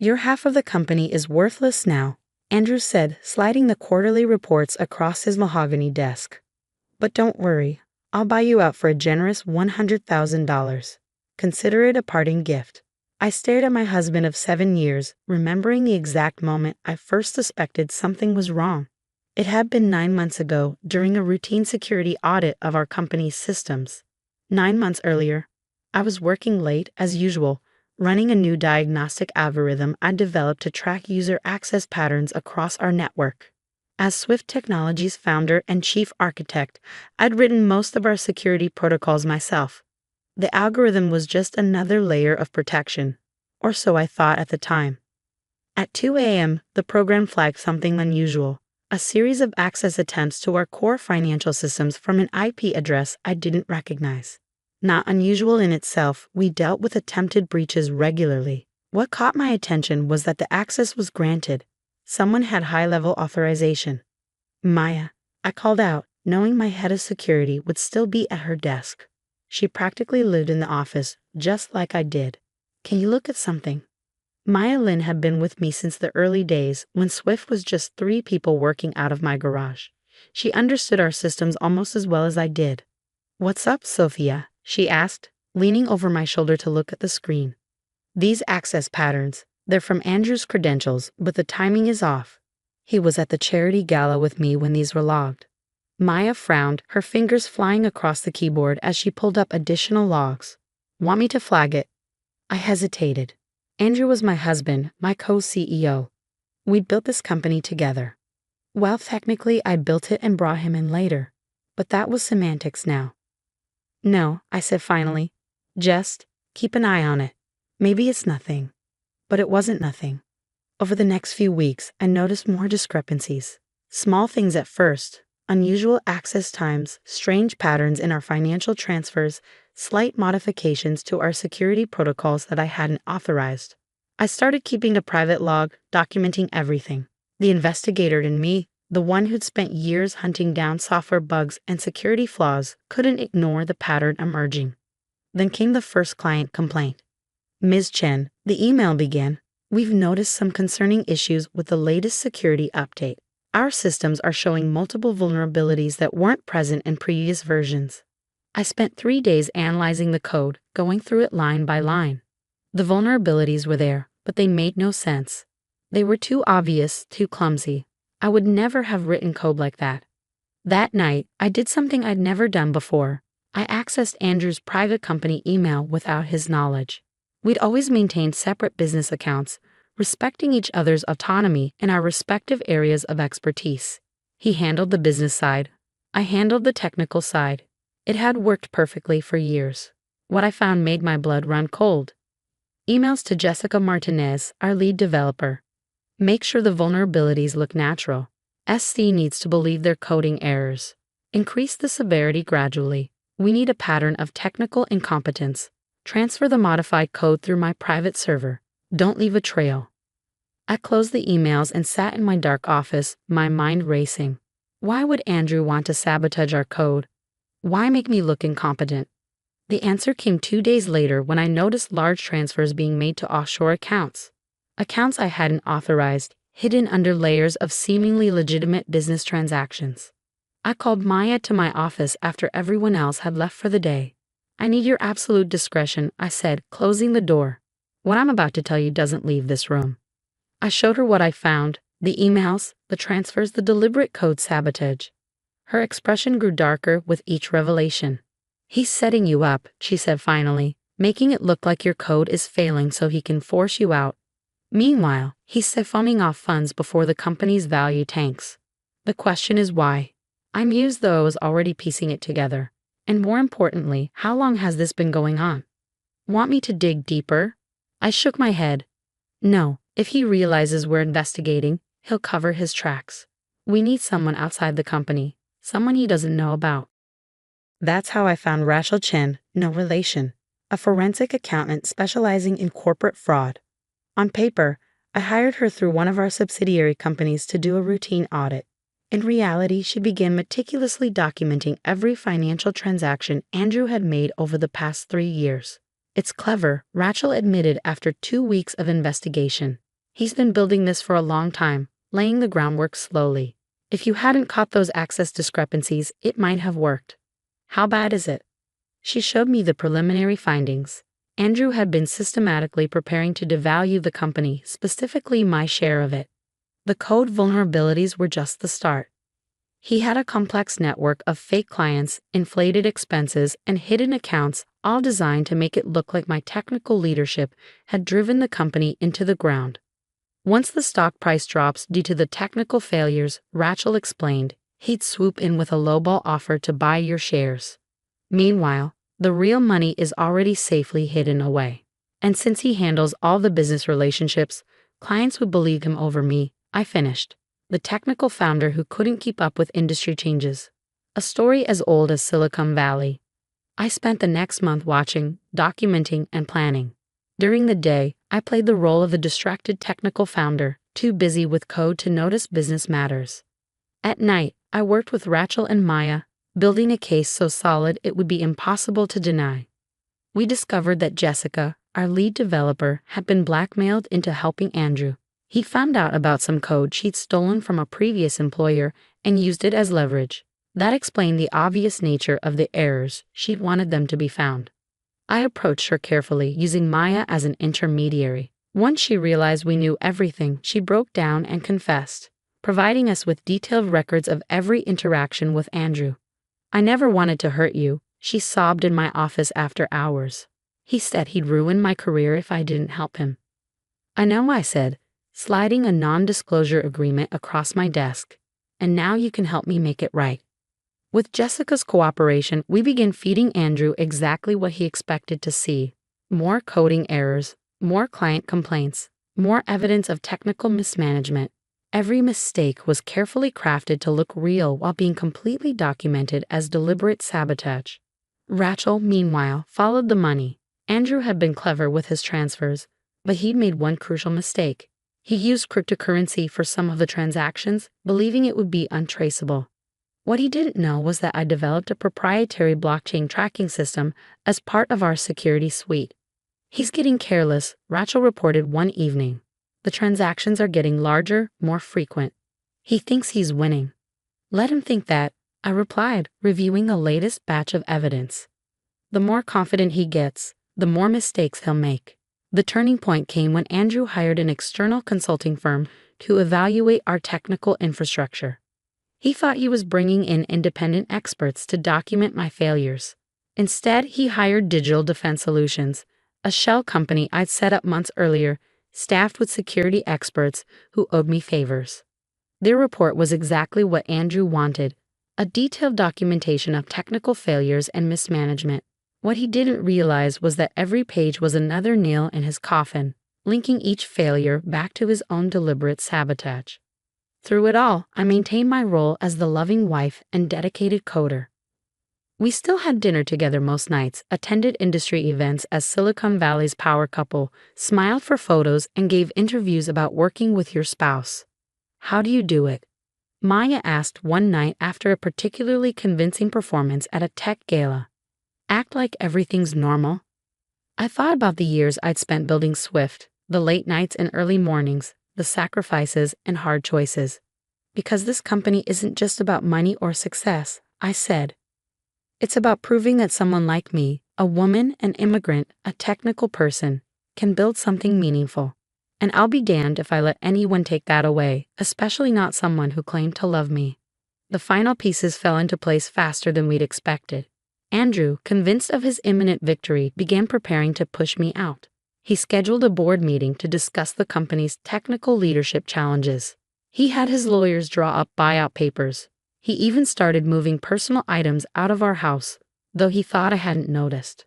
Your half of the company is worthless now, Andrew said, sliding the quarterly reports across his mahogany desk. But don't worry, I'll buy you out for a generous $100,000. Consider it a parting gift. I stared at my husband of 7 years, remembering the exact moment I first suspected something was wrong. It had been 9 months ago, during a routine security audit of our company's systems. 9 months earlier, I was working late, as usual, running a new diagnostic algorithm I developed to track user access patterns across our network. As Swift Technologies founder and chief architect, I'd written most of our security protocols myself. The algorithm was just another layer of protection, or so I thought at the time. At 2 a.m., the program flagged something unusual, a series of access attempts to our core financial systems from an IP address I didn't recognize. Not unusual in itself, we dealt with attempted breaches regularly. What caught my attention was that the access was granted. Someone had high-level authorization. Maya, I called out, knowing my head of security would still be at her desk. She practically lived in the office, just like I did. Can you look at something? Maya Lynn had been with me since the early days, when Swift was just 3 people working out of my garage. She understood our systems almost as well as I did. What's up, Sophia? She asked, leaning over my shoulder to look at the screen. These access patterns, they're from Andrew's credentials, but the timing is off. He was at the charity gala with me when these were logged. Maya frowned, her fingers flying across the keyboard as she pulled up additional logs. Want me to flag it? I hesitated. Andrew was my husband, my co-CEO. We'd built this company together. Well, technically, I built it and brought him in later, but that was semantics now. No, I said finally. Just keep an eye on it. Maybe it's nothing. But it wasn't nothing. Over the next few weeks, I noticed more discrepancies. Small things at first, unusual access times, strange patterns in our financial transfers, slight modifications to our security protocols that I hadn't authorized. I started keeping a private log, documenting everything. The investigator in me, the one who'd spent years hunting down software bugs and security flaws, couldn't ignore the pattern emerging. Then came the first client complaint. Ms. Chen, the email began, we've noticed some concerning issues with the latest security update. Our systems are showing multiple vulnerabilities that weren't present in previous versions. I spent 3 days analyzing the code, going through it line by line. The vulnerabilities were there, but they made no sense. They were too obvious, too clumsy. I would never have written code like that. That night, I did something I'd never done before. I accessed Andrew's private company email without his knowledge. We'd always maintained separate business accounts, respecting each other's autonomy in our respective areas of expertise. He handled the business side. I handled the technical side. It had worked perfectly for years. What I found made my blood run cold. Emails to Jessica Martinez, our lead developer. Make sure the vulnerabilities look natural. SC needs to believe their coding errors. Increase the severity gradually. We need a pattern of technical incompetence. Transfer the modified code through my private server. Don't leave a trail. I closed the emails and sat in my dark office, my mind racing. Why would Andrew want to sabotage our code? Why make me look incompetent? The answer came 2 days later when I noticed large transfers being made to offshore accounts. Accounts I hadn't authorized, hidden under layers of seemingly legitimate business transactions. I called Maya to my office after everyone else had left for the day. I need your absolute discretion, I said, closing the door. What I'm about to tell you doesn't leave this room. I showed her what I found, the emails, the transfers, the deliberate code sabotage. Her expression grew darker with each revelation. He's setting you up, she said finally, making it look like your code is failing so he can force you out. Meanwhile, he's siphoning off funds before the company's value tanks. The question is why? I mused, though I was already piecing it together. And more importantly, how long has this been going on? Want me to dig deeper? I shook my head. No, if he realizes we're investigating, he'll cover his tracks. We need someone outside the company, someone he doesn't know about. That's how I found Rachel Chen, no relation, a forensic accountant specializing in corporate fraud. On paper, I hired her through one of our subsidiary companies to do a routine audit. In reality, she began meticulously documenting every financial transaction Andrew had made over the past 3 years. It's clever, Rachel admitted after 2 weeks of investigation. He's been building this for a long time, laying the groundwork slowly. If you hadn't caught those access discrepancies, it might have worked. How bad is it? She showed me the preliminary findings. Andrew had been systematically preparing to devalue the company, specifically my share of it. The code vulnerabilities were just the start. He had a complex network of fake clients, inflated expenses, and hidden accounts, all designed to make it look like my technical leadership had driven the company into the ground. Once the stock price drops due to the technical failures, Rachel explained, he'd swoop in with a lowball offer to buy your shares. Meanwhile, the real money is already safely hidden away. And since he handles all the business relationships, clients would believe him over me. I finished. The technical founder who couldn't keep up with industry changes. A story as old as Silicon Valley. I spent the next month watching, documenting, and planning. During the day, I played the role of the distracted technical founder, too busy with code to notice business matters. At night, I worked with Rachel and Maya, building a case so solid it would be impossible to deny. We discovered that Jessica, our lead developer, had been blackmailed into helping Andrew. He found out about some code she'd stolen from a previous employer and used it as leverage. That explained the obvious nature of the errors. She'd wanted them to be found. I approached her carefully, using Maya as an intermediary. Once she realized we knew everything, she broke down and confessed, providing us with detailed records of every interaction with Andrew. I never wanted to hurt you, she sobbed in my office after hours. He said he'd ruin my career if I didn't help him. I know, I said, sliding a non-disclosure agreement across my desk. And now you can help me make it right. With Jessica's cooperation, we began feeding Andrew exactly what he expected to see. More coding errors, more client complaints, more evidence of technical mismanagement. Every mistake was carefully crafted to look real while being completely documented as deliberate sabotage. Rachel, meanwhile, followed the money. Andrew had been clever with his transfers, but he'd made one crucial mistake. He used cryptocurrency for some of the transactions, believing it would be untraceable. What he didn't know was that I developed a proprietary blockchain tracking system as part of our security suite. He's getting careless, Rachel reported one evening. The transactions are getting larger, more frequent. He thinks he's winning. Let him think that, I replied, reviewing the latest batch of evidence. The more confident he gets, the more mistakes he'll make. The turning point came when Andrew hired an external consulting firm to evaluate our technical infrastructure. He thought he was bringing in independent experts to document my failures. Instead, he hired Digital Defense Solutions, a shell company I'd set up months earlier, staffed with security experts who owed me favors. Their report was exactly what Andrew wanted, a detailed documentation of technical failures and mismanagement. What he didn't realize was that every page was another nail in his coffin, linking each failure back to his own deliberate sabotage. Through it all, I maintained my role as the loving wife and dedicated coder. We still had dinner together most nights, attended industry events as Silicon Valley's power couple, smiled for photos, and gave interviews about working with your spouse. How do you do it? Maya asked one night after a particularly convincing performance at a tech gala. Act like everything's normal? I thought about the years I'd spent building Swift, the late nights and early mornings, the sacrifices and hard choices. Because this company isn't just about money or success, I said. It's about proving that someone like me, a woman, an immigrant, a technical person, can build something meaningful. And I'll be damned if I let anyone take that away, especially not someone who claimed to love me. The final pieces fell into place faster than we'd expected. Andrew, convinced of his imminent victory, began preparing to push me out. He scheduled a board meeting to discuss the company's technical leadership challenges. He had his lawyers draw up buyout papers. He even started moving personal items out of our house, though he thought I hadn't noticed.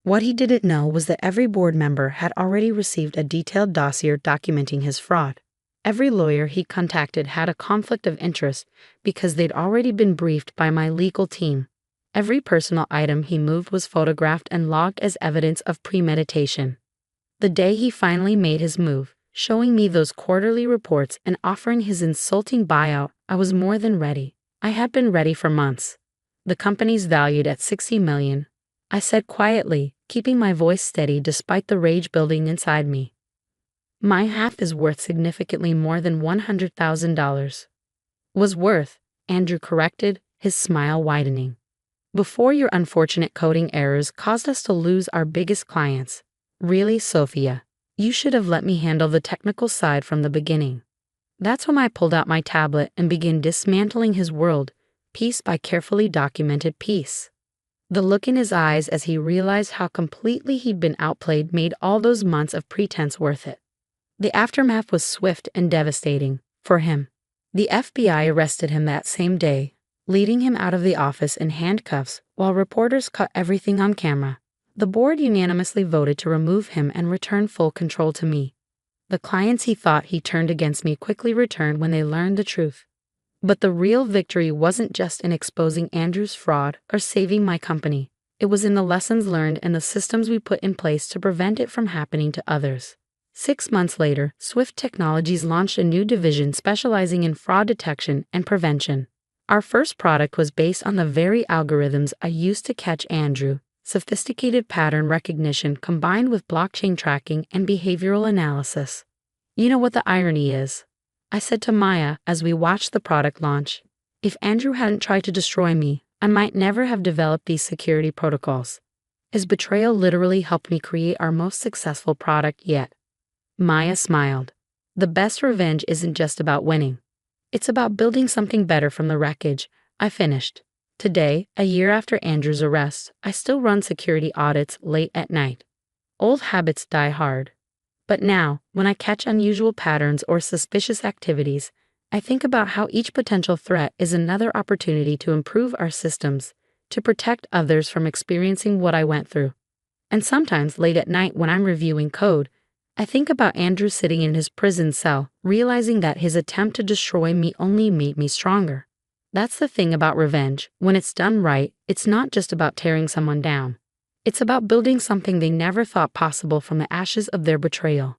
What he didn't know was that every board member had already received a detailed dossier documenting his fraud. Every lawyer he contacted had a conflict of interest because they'd already been briefed by my legal team. Every personal item he moved was photographed and logged as evidence of premeditation. The day he finally made his move, showing me those quarterly reports and offering his insulting buyout, I was more than ready. I had been ready for months. The company's valued at $60 million, I said quietly, keeping my voice steady despite the rage building inside me. My half is worth significantly more than $100,000. Was worth, Andrew corrected, his smile widening. Before your unfortunate coding errors caused us to lose our biggest clients. Really, Sophia? You should have let me handle the technical side from the beginning. That's when I pulled out my tablet and began dismantling his world, piece by carefully documented piece. The look in his eyes as he realized how completely he'd been outplayed made all those months of pretense worth it. The aftermath was swift and devastating, for him. The FBI arrested him that same day, leading him out of the office in handcuffs while reporters caught everything on camera. The board unanimously voted to remove him and return full control to me. The clients he thought he turned against me quickly returned when they learned the truth. But the real victory wasn't just in exposing Andrew's fraud or saving my company. It was in the lessons learned and the systems we put in place to prevent it from happening to others. 6 months later, Swift Technologies launched a new division specializing in fraud detection and prevention. Our first product was based on the very algorithms I used to catch Andrew, sophisticated pattern recognition combined with blockchain tracking and behavioral analysis. You know what the irony is? I said to Maya as we watched the product launch, if Andrew hadn't tried to destroy me, I might never have developed these security protocols. His betrayal literally helped me create our most successful product yet. Maya smiled. The best revenge isn't just about winning. It's about building something better from the wreckage. I finished. Today, a year after Andrew's arrest, I still run security audits late at night. Old habits die hard. But now, when I catch unusual patterns or suspicious activities, I think about how each potential threat is another opportunity to improve our systems, to protect others from experiencing what I went through. And sometimes late at night when I'm reviewing code, I think about Andrew sitting in his prison cell, realizing that his attempt to destroy me only made me stronger. That's the thing about revenge. When it's done right, it's not just about tearing someone down. It's about building something they never thought possible from the ashes of their betrayal.